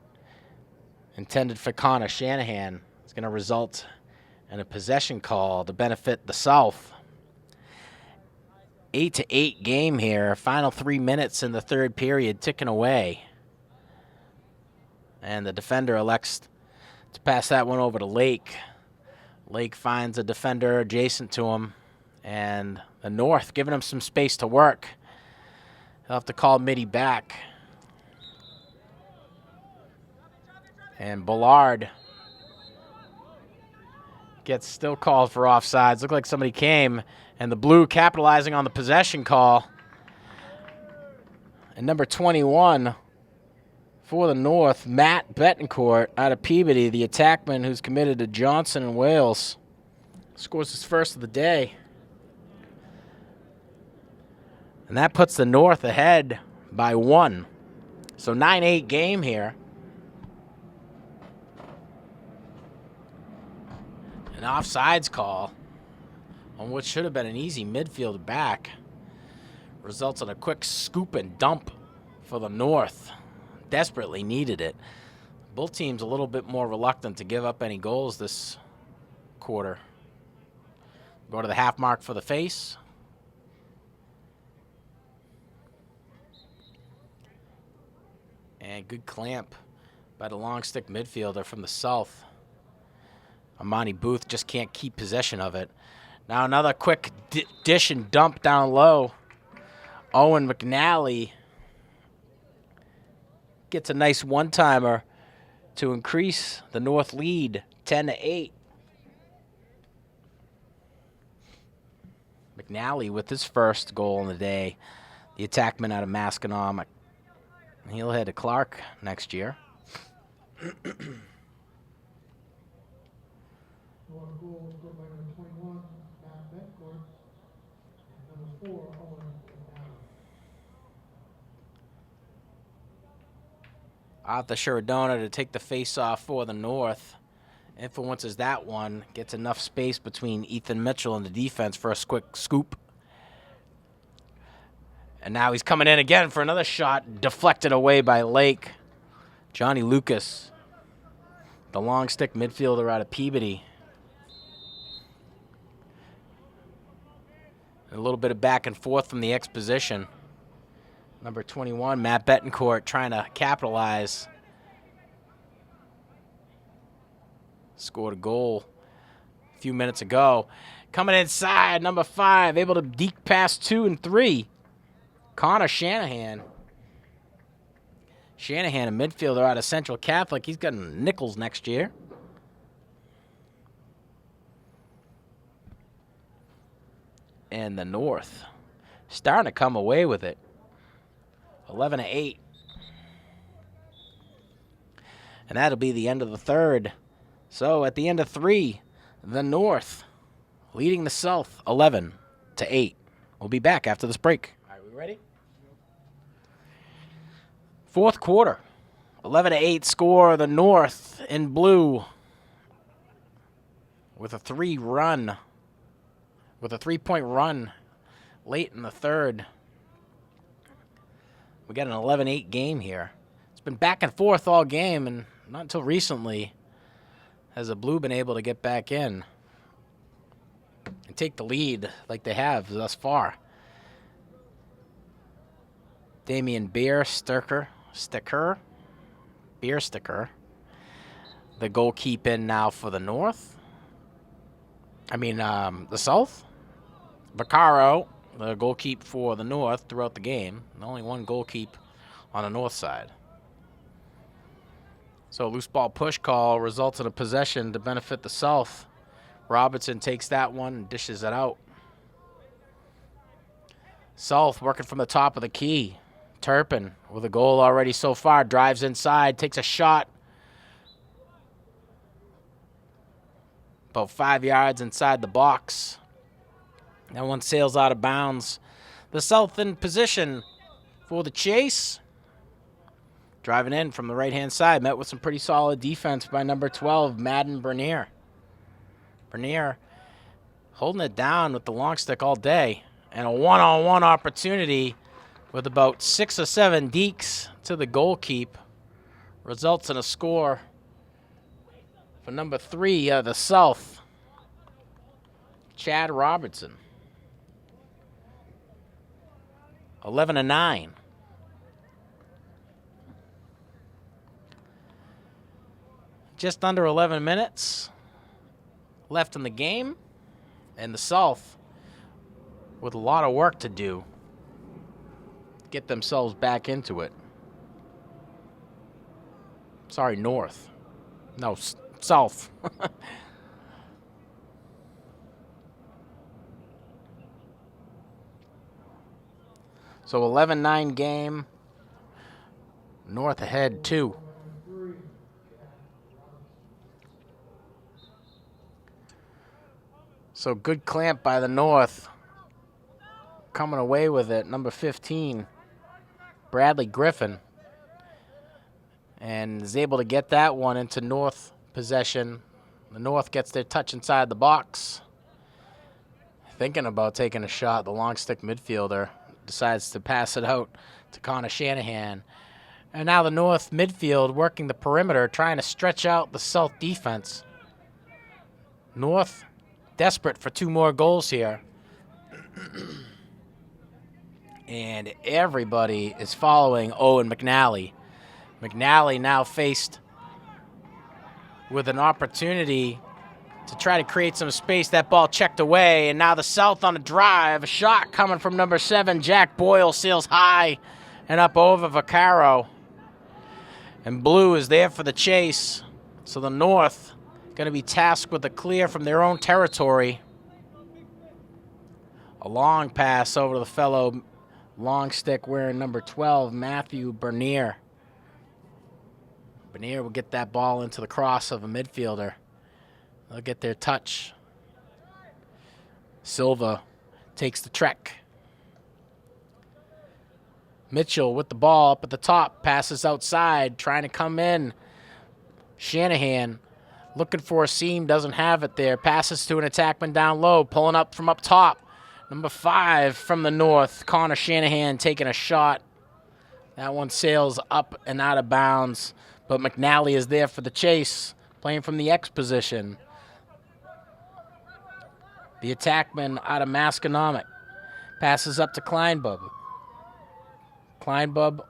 intended for Connor Shanahan. It's going to result in a possession call to benefit the South. 8-8 game here. Final 3 minutes in the third period ticking away. And the defender elects to pass that one over to Lake. Lake finds a defender adjacent to him. And the North giving him some space to work. He'll have to call Mitty back. And Bullard gets still called for offsides. Looked like somebody came, and the Blue capitalizing on the possession call. And number 21 for the North, Matt Betancourt out of Peabody, the attackman who's committed to Johnson and Wales, scores his first of the day. And that puts the North ahead by 1. So 9-8 game here. An offsides call on what should have been an easy midfield back results in a quick scoop and dump for the North. Desperately needed it. Both teams a little bit more reluctant to give up any goals this quarter. Go to the half mark for the face. And good clamp by the long stick midfielder from the South. Amani Booth just can't keep possession of it. Now another quick dish and dump down low. Owen McNally gets a nice one-timer to increase the North lead 10-8. McNally with his first goal in the day. The attackman out of Maskinaw. He'll head to Clark next year. One goal scored by number 21, Matt Betancourt, and number 4, Owen McNally. Arthur Shiradona to take the face-off for the North. Influences that one. Gets enough space between Ethan Mitchell and the defense for a quick scoop. And now he's coming in again for another shot. Deflected away by Lake. Johnny Lucas, the long stick midfielder out of Peabody. A little bit of back and forth from the exposition. Number 21, Matt Betancourt, trying to capitalize. Scored a goal a few minutes ago. Coming inside, number 5, able to deke past 2 and 3. Connor Shanahan. Shanahan, a midfielder out of Central Catholic. He's got Nichols next year. And the North starting to come away with it. 11-8. And that'll be the end of the third. So at the end of 3, the North leading the South 11-8. We'll be back after this break. All right, we ready? Fourth quarter. 11-8 score. The North in blue with a 3-point run late in the third. We got an 11-8 game here. It's been back and forth all game, and not until recently has the blue been able to get back in and take the lead like they have thus far. Damian Biersticker, the goalkeeping now for the North. The South. Vaccaro, the goalkeep for the North throughout the game. Only one goalkeep on the North side. So a loose ball push call results in a possession to benefit the South. Robertson takes that one and dishes it out. South working from the top of the key. Turpin with a goal already so far. Drives inside, takes a shot. About 5 yards inside the box. That one sails out of bounds. The South in position for the chase. Driving in from the right-hand side. Met with some pretty solid defense by number 12, Madden Bernier. Bernier holding it down with the long stick all day. And a one-on-one opportunity with about 6 or 7 dekes to the goalkeep. Results in a score for number 3, the South, Chad Robertson. 11-9. Just under 11 minutes left in the game, and the South with a lot of work to do. Get themselves back into it. Sorry, North. No, South. So 11-9 game. North ahead 2. So good clamp by the North. Coming away with it, number 15, Bradley Griffin. And is able to get that one into North possession. The North gets their touch inside the box. Thinking about taking a shot, the long stick midfielder decides to pass it out to Connor Shanahan. And now the North midfield working the perimeter, trying to stretch out the South defense. North desperate for 2 more goals here. And everybody is following Owen McNally. McNally now faced with an opportunity to try to create some space. That ball checked away, and now the South on a drive. A shot coming from number 7, Jack Boyle, sails high and up over Vaccaro. And blue is there for the chase. So the North going to be tasked with a clear from their own territory. A long pass over to the fellow long stick wearing number 12, Matthew Bernier. Bernier will get that ball into the cross of a midfielder. They'll get their touch. Silva takes the trek. Mitchell with the ball up at the top, passes outside, trying to come in. Shanahan looking for a seam, doesn't have it there. Passes to an attackman down low, pulling up from up top. Number 5 from the North, Connor Shanahan taking a shot. That one sails up and out of bounds, but McNally is there for the chase, playing from the X position. The attackman out of Masconomic passes up to Kleinbub. Kleinbub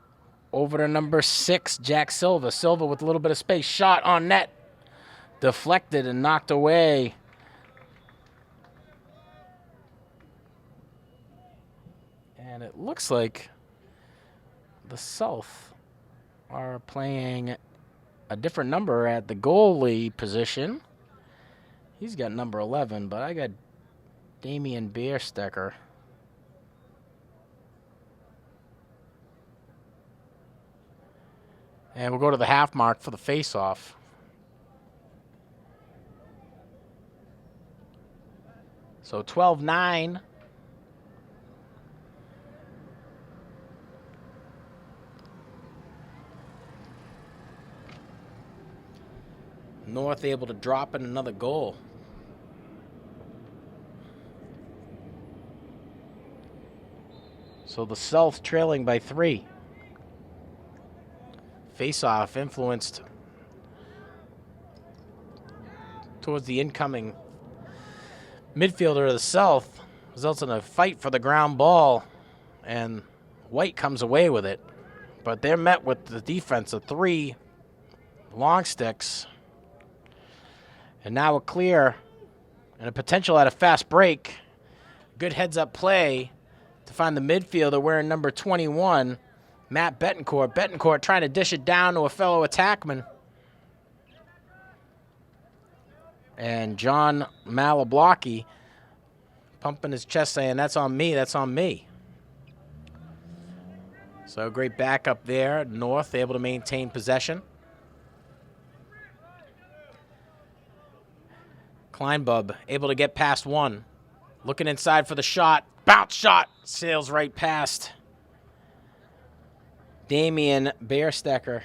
over to number 6, Jack Silva. Silva with a little bit of space, shot on net. Deflected and knocked away. And it looks like the South are playing a different number at the goalie position. He's got number 11, but I got Damian Bierstecker. And we'll go to the half mark for the face-off. So 12-9. North able to drop in another goal. So the South trailing by 3. Face-off influenced towards the incoming midfielder of the South. Results in a fight for the ground ball, and White comes away with it. But they're met with the defense of 3 long sticks. And now a clear and a potential at a fast break. Good heads-up play to find the midfielder wearing number 21, Matt Betancourt. Betancourt trying to dish it down to a fellow attackman. And John Malablocki pumping his chest saying, that's on me, that's on me. So great backup there. North able to maintain possession. Kleinbub able to get past one. Looking inside for the shot. Bounce shot. Sails right past Damian Bierstecker.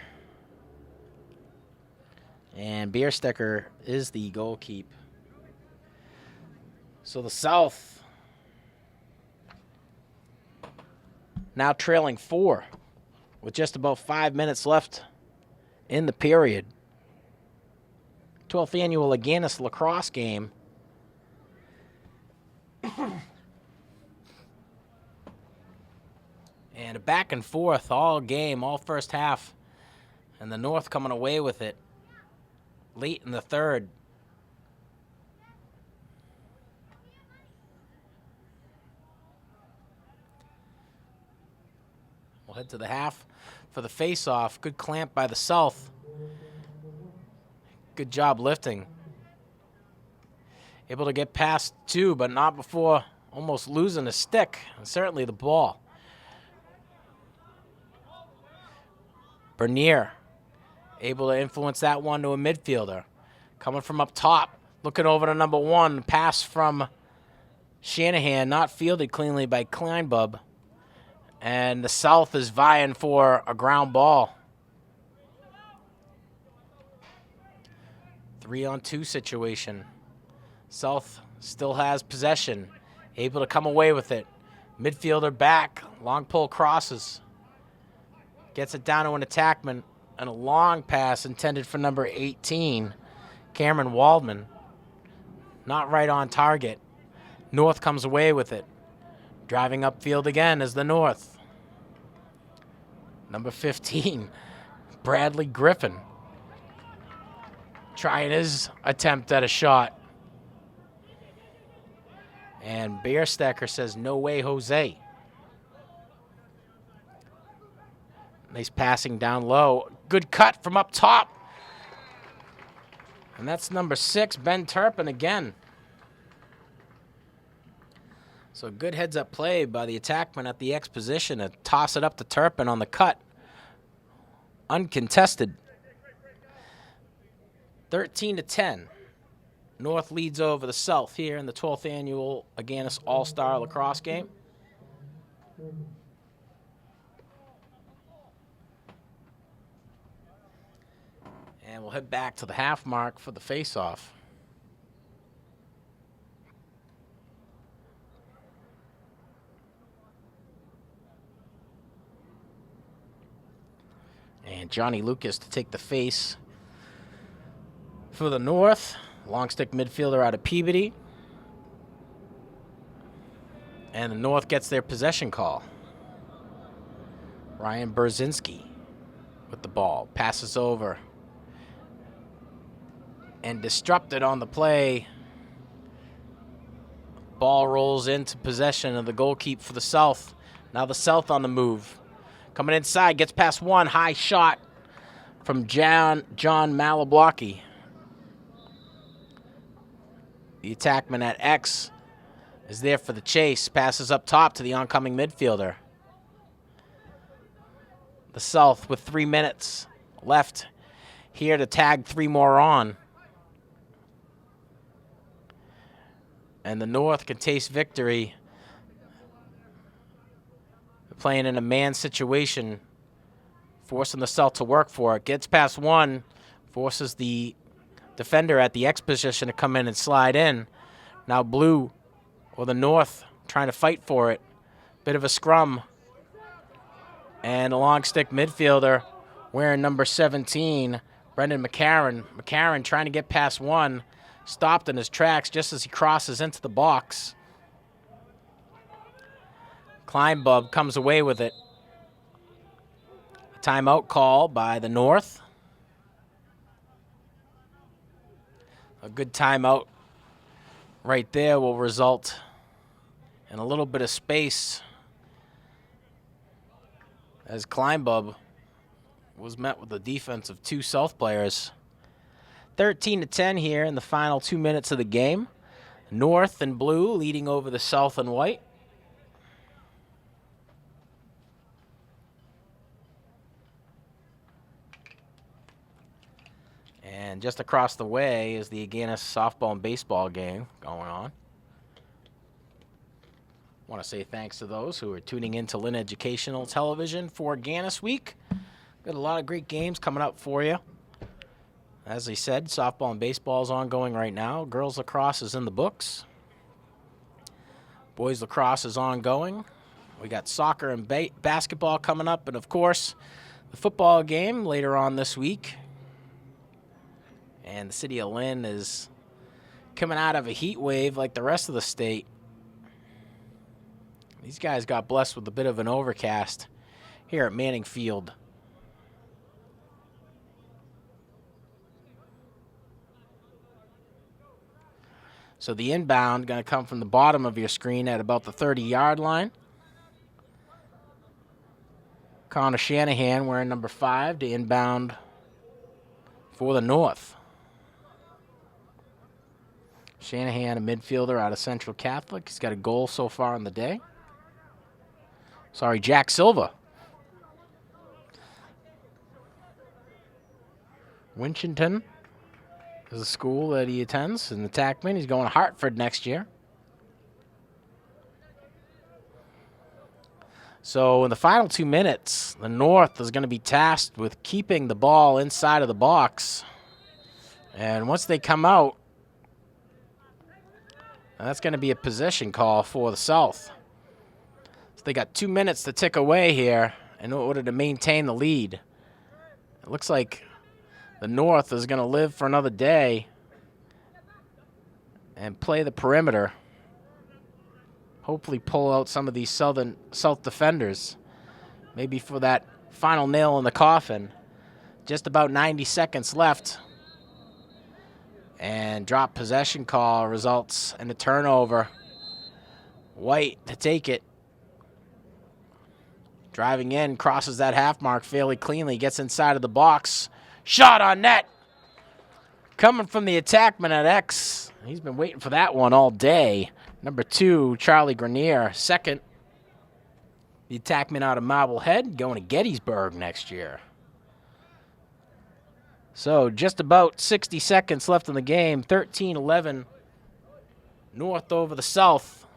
And Bierstecker is the goalkeep. So the South now trailing 4 with just about 5 minutes left in the period. 12th annual Agganis lacrosse game. And a back and forth all game, all first half. And the North coming away with it late in the third. We'll head to the half for the face-off. Good clamp by the South. Good job lifting. Able to get past 2, but not before almost losing a stick, and certainly the ball. Bernier able to influence that one to a midfielder. Coming from up top, looking over to number 1. Pass from Shanahan, not fielded cleanly by Kleinbub. And the South is vying for a ground ball. 3-on-2 situation. South still has possession. Able to come away with it. Midfielder back. Long pull crosses. Gets it down to an attackman. And a long pass intended for number 18, Cameron Waldman. Not right on target. North comes away with it. Driving upfield again is the North. Number 15, Bradley Griffin. Trying his attempt at a shot. And Bierstecker says, no way, Jose. Nice passing down low. Good cut from up top. And that's number 6, Ben Turpin again. So good heads-up play by the attackman at the X position to toss it up to Turpin on the cut. Uncontested. 13-10. North leads over the South here in the 12th annual Agganis All-Star Lacrosse game. And we'll head back to the half mark for the face-off. And Johnny Lucas to take the face for the North. Long stick midfielder out of Peabody. And the North gets their possession call. Ryan Berzinski with the ball. Passes over. And disrupted on the play. Ball rolls into possession of the goalkeeper for the South. Now the South on the move. Coming inside, gets past one. High shot from John Malablocki. The attackman at X is there for the chase. Passes up top to the oncoming midfielder. The South with 3 minutes left here to tag 3 more on. And the North can taste victory. They're playing in a man situation, forcing the South to work for it. Gets past one, forces the defender at the X position to come in and slide in. Now Blue, or the North, trying to fight for it. Bit of a scrum. And a long stick midfielder wearing number 17, Brendan McCarron. McCarron trying to get past one. Stopped in his tracks just as he crosses into the box. Kleinbub comes away with it. A timeout call by the North. A good timeout right there will result in a little bit of space as Kleinbub was met with the defense of 2 South players. 13-10 here in the final 2 minutes of the game. North and Blue leading over the South and White. And just across the way is the Agganis softball and baseball game going on. I want to say thanks to those who are tuning in to Lynn Educational Television for Agganis Week. Got a lot of great games coming up for you. As I said, softball and baseball is ongoing right now. Girls lacrosse is in the books. Boys lacrosse is ongoing. We got soccer and basketball coming up, and of course, the football game later on this week. And the city of Lynn is coming out of a heat wave like the rest of the state. These guys got blessed with a bit of an overcast here at Manning Field. So the inbound going to come from the bottom of your screen at about the 30-yard line. Connor Shanahan wearing number 5 to inbound for the North. Shanahan, a midfielder out of Central Catholic. He's got a goal so far in the day. Sorry, Jack Silva. Winchendon is the school that he attends in the Tackman. He's going to Hartford next year. So in the final 2 minutes, the North is going to be tasked with keeping the ball inside of the box. And once they come out, that's going to be a possession call for the South. So they got 2 minutes to tick away here in order to maintain the lead. It looks like the North is going to live for another day and play the perimeter. Hopefully pull out some of these South defenders. Maybe for that final nail in the coffin. Just about 90 seconds left. And drop possession call results in a turnover. White to take it. Driving in, crosses that half mark fairly cleanly, gets inside of the box. Shot on net. Coming from the attackman at X. He's been waiting for that one all day. Number 2, Charlie Grenier. Second, the attackman out of Marblehead, going to Gettysburg next year. So just about 60 seconds left in the game. 13-11. North over the South.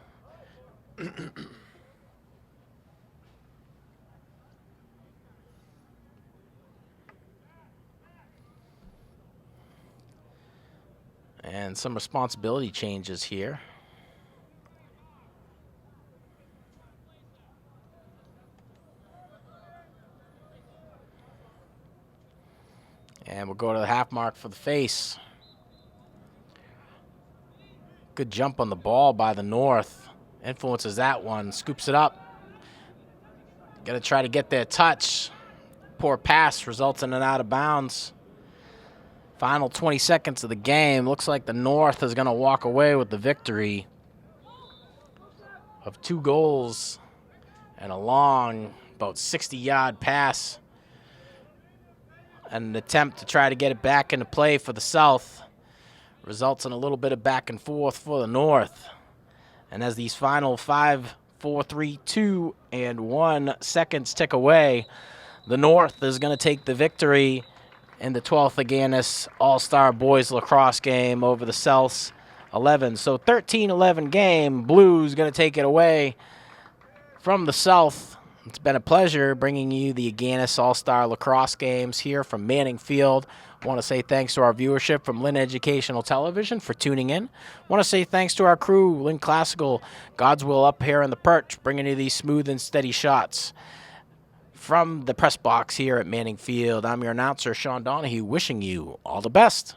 And some responsibility changes here. And we'll go to the half mark for the face. Good jump on the ball by the North. Influences that one, scoops it up. Got to try to get their touch. Poor pass results in an out of bounds. Final 20 seconds of the game. Looks like the North is going to walk away with the victory of 2 goals and a long, about 60-yard pass. And an attempt to try to get it back into play for the South results in a little bit of back and forth for the North. And as these final 5, 4, 3, 2, and 1 seconds tick away, the North is going to take the victory in the 12th Agganis All-Star Boys Lacrosse game over the South's 11. So 13-11 game. Blues going to take it away from the South. It's been a pleasure bringing you the Agganis All-Star Lacrosse games here from Manning Field. I want to say thanks to our viewership from Lynn Educational Television for tuning in. I want to say thanks to our crew, Lynn Classical, God's Will up here in the perch, bringing you these smooth and steady shots. From the press box here at Manning Field, I'm your announcer, Sean Donahue, wishing you all the best.